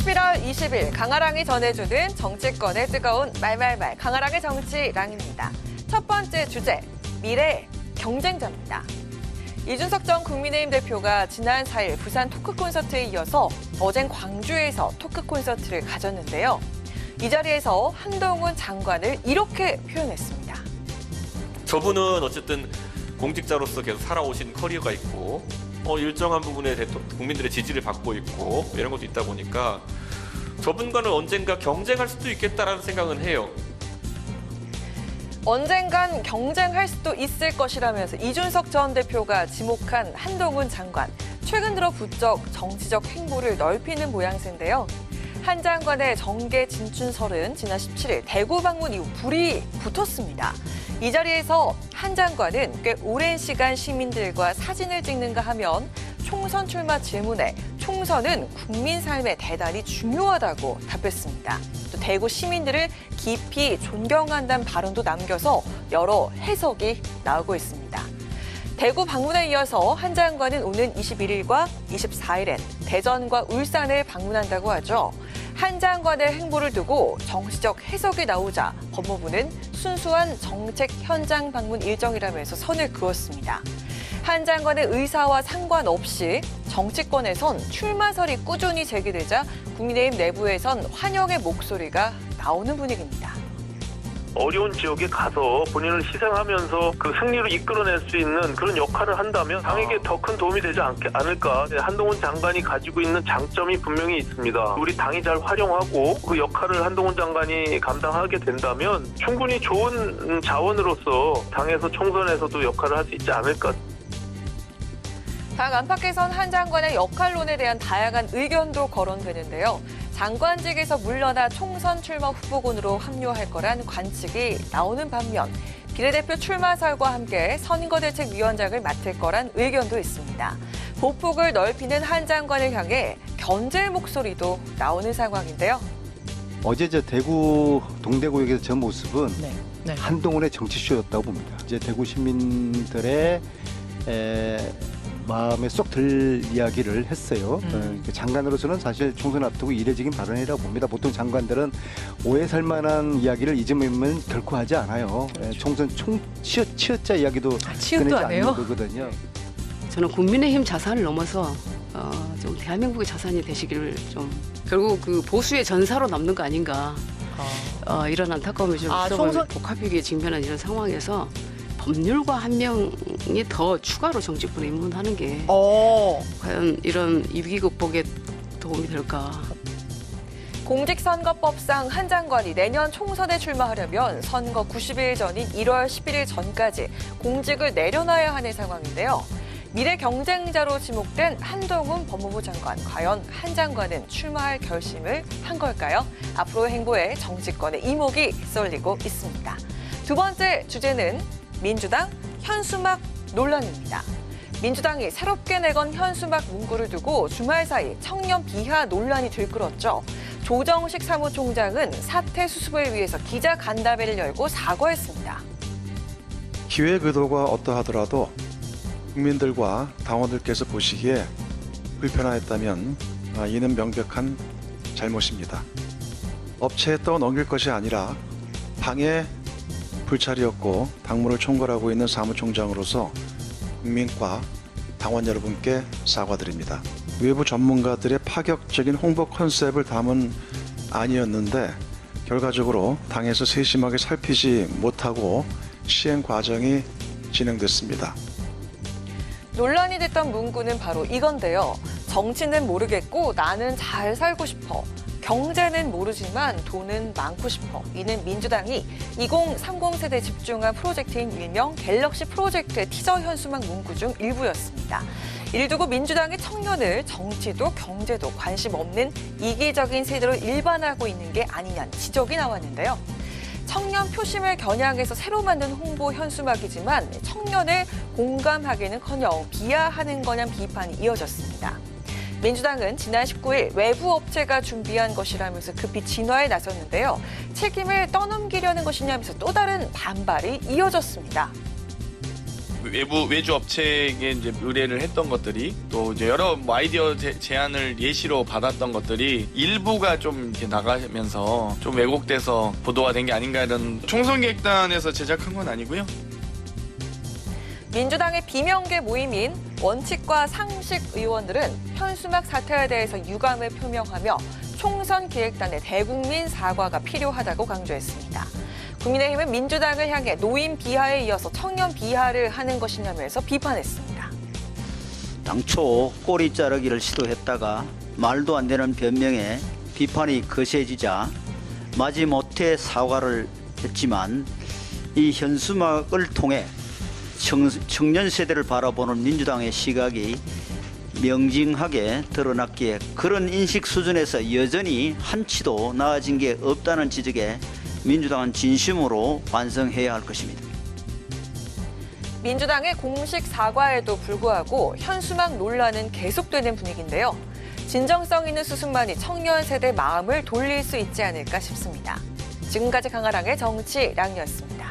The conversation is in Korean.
11월 20일 강아랑이 전해주는 정치권의 뜨거운 말말말 강아랑의 정치랑입니다. 첫 번째 주제, 미래 경쟁자입니다. 이준석 전 국민의힘 대표가 지난 4일 부산 토크 콘서트에 이어서 어젠 광주에서 토크 콘서트를 가졌는데요. 이 자리에서 한동훈 장관을 이렇게 표현했습니다. 저분은 어쨌든 공직자로서 계속 살아오신 커리어가 있고 일정한 부분에 국민들의 지지를 받고 있고 이런 것도 있다 보니까 저분과는 언젠가 경쟁할 수도 있겠다라는 생각은 해요. 언젠간 경쟁할 수도 있을 것이라면서 이준석 전 대표가 지목한 한동훈 장관. 최근 들어 부쩍 정치적 행보를 넓히는 모양새인데요. 한 장관의 정계 진출설은 지난 17일 대구 방문 이후 불이 붙었습니다. 이 자리에서 한 장관은 꽤 오랜 시간 시민들과 사진을 찍는가 하면 총선 출마 질문에 총선은 국민 삶에 대단히 중요하다고 답했습니다. 또 대구 시민들을 깊이 존경한다는 발언도 남겨서 여러 해석이 나오고 있습니다. 대구 방문에 이어서 한 장관은 오는 21일과 24일엔 대전과 울산을 방문한다고 하죠. 한 장관의 행보를 두고 정치적 해석이 나오자 법무부는 순수한 정책 현장 방문 일정이라면서 선을 그었습니다. 한 장관의 의사와 상관없이 정치권에선 출마설이 꾸준히 제기되자 국민의힘 내부에선 환영의 목소리가 나오는 분위기입니다. 어려운 지역에 가서 본인을 희생하면서 그 승리를 이끌어낼 수 있는 그런 역할을 한다면 당에게 더 큰 도움이 되지 않을까. 한동훈 장관이 가지고 있는 장점이 분명히 있습니다. 우리 당이 잘 활용하고 그 역할을 한동훈 장관이 감당하게 된다면 충분히 좋은 자원으로서 당에서 총선에서도 역할을 할 수 있지 않을까. 당 안팎에선 한 장관의 역할론에 대한 다양한 의견도 거론되는데요. 장관직에서 물러나 총선 출마 후보군으로 합류할 거란 관측이 나오는 반면 비례대표 출마설과 함께 선거대책위원장을 맡을 거란 의견도 있습니다. 보폭을 넓히는 한 장관을 향해 견제 목소리도 나오는 상황인데요. 어제 대구 동대구역에서 저 모습은 한동훈의 정치쇼였다고 봅니다. 이제 대구 시민들의 마음에 쏙 들 이야기를 했어요. 장관으로서는 사실 총선 앞두고 이례적인 발언이라고 봅니다. 보통 장관들은 오해 살 만한 이야기를 잊으면 결코 하지 않아요. 총선 치읓자 이야기도 꺼내지 않는 거거든요. 저는 국민의힘 자산을 넘어서 좀 대한민국의 자산이 되시기를 좀 결국 그 보수의 전사로 남는 거 아닌가 이런 안타까움이 좀 있어 복합위기에 직면한 이런 상황에서 법률가 한 명이 더 추가로 정치권에 입문하는 게 과연 이런 위기 극복에 도움이 될까. 공직선거법상 한 장관이 내년 총선에 출마하려면 선거 90일 전인 1월 11일 전까지 공직을 내려놔야 하는 상황인데요. 미래 경쟁자로 지목된 한동훈 법무부 장관, 과연 한 장관은 출마할 결심을 한 걸까요? 앞으로 행보에 정치권의 이목이 쏠리고 있습니다. 두 번째 주제는 민주당 현수막 논란입니다. 민주당이 새롭게 내건 현수막 문구를 두고 주말 사이 청년 비하 논란이 들끓었죠. 조정식 사무총장은 사태 수습을 위해서 기자 간담회를 열고 사과했습니다. 기획 의도가 어떠하더라도 국민들과 당원들께서 보시기에 불편하였다면 이는 명백한 잘못입니다. 업체에 떠넘길 것이 아니라 당의 불찰이었고 당무를 총괄하고 있는 사무총장으로서 국민과 당원 여러분께 사과드립니다. 외부 전문가들의 파격적인 홍보 컨셉을 담은 아니었는데 결과적으로 당에서 세심하게 살피지 못하고 시행 과정이 진행됐습니다. 논란이 됐던 문구는 바로 이건데요. 정치는 모르겠고 나는 잘 살고 싶어. 경제는 모르지만 돈은 많고 싶어. 이는 민주당이 2030 세대 집중한 프로젝트인 일명 갤럭시 프로젝트의 티저 현수막 문구 중 일부였습니다. 이를 두고 민주당이 청년을 정치도 경제도 관심 없는 이기적인 세대로 일반화하고 있는 게 아니냐는 지적이 나왔는데요. 청년 표심을 겨냥해서 새로 만든 홍보 현수막이지만 청년을 공감하기는커녕 비하하는 거냐는 비판이 이어졌습니다. 민주당은 지난 19일 외부 업체가 준비한 것이라면서 급히 진화에 나섰는데요. 책임을 떠넘기려는 것이냐면서 또 다른 반발이 이어졌습니다. 외주 업체에게 이제 의뢰를 했던 것들이 또 이제 여러 뭐 아이디어 제안을 예시로 받았던 것들이 일부가 좀 이렇게 나가면서 좀 왜곡돼서 보도가 된 게 아닌가 이런 총선 기획단에서 제작한 건 아니고요. 민주당의 비명계 모임인 원칙과 상식 의원들은 현수막 사태에 대해서 유감을 표명하며 총선 기획단의 대국민 사과가 필요하다고 강조했습니다. 국민의힘은 민주당을 향해 노인 비하에 이어서 청년 비하를 하는 것이냐면서 비판했습니다. 당초 꼬리 자르기를 시도했다가 말도 안 되는 변명에 비판이 거세지자 마지못해 사과를 했지만 이 현수막을 통해 청년 세대를 바라보는 민주당의 시각이 명징하게 드러났기에 그런 인식 수준에서 여전히 한치도 나아진 게 없다는 지적에 민주당은 진심으로 반성해야 할 것입니다. 민주당의 공식 사과에도 불구하고 현수막 논란은 계속되는 분위기인데요. 진정성 있는 수습만이 청년 세대 마음을 돌릴 수 있지 않을까 싶습니다. 지금까지 강아랑의 정치랑이었습니다.